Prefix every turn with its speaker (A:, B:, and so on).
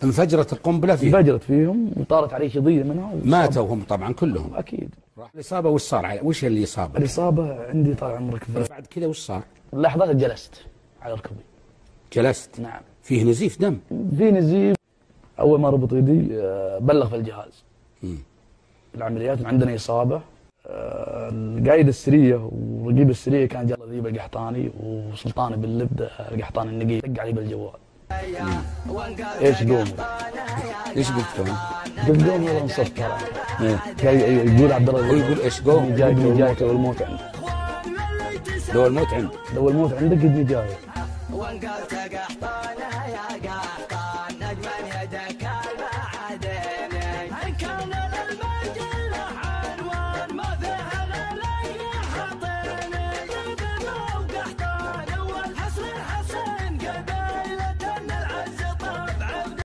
A: انفجرت القنبله فيهم؟
B: انفجرت فيهم وطارت عليه شظيه منها
A: ماتوا هم طبعا كلهم؟
B: اكيد.
A: راح الاصابه وش صار؟ وش اللي صاب؟
B: الاصابه عندي طال عمرك
A: بعد كذا وش صار؟
B: لحظات جلست على ركبي.
A: جلست؟
B: نعم.
A: فيه نزيف دم؟
B: في نزيف. اول ما ربط يدي بلغ في الجهاز. العمليات عندنا اصابه. القايد السريه ورقيب السريه كان جلال القحطاني وسلطان بن لبده القحطاني النقي دق علي بالجوال. ايش قوم؟
A: ايش قلت لهم؟
B: قلت قوم يلا نصف ترى. قال يقول عبد الله
A: هو يقول ايش قوم؟
B: جايك والموت عندك.
A: لو الموت عندك.
B: لو الموت عندك قدني جاي.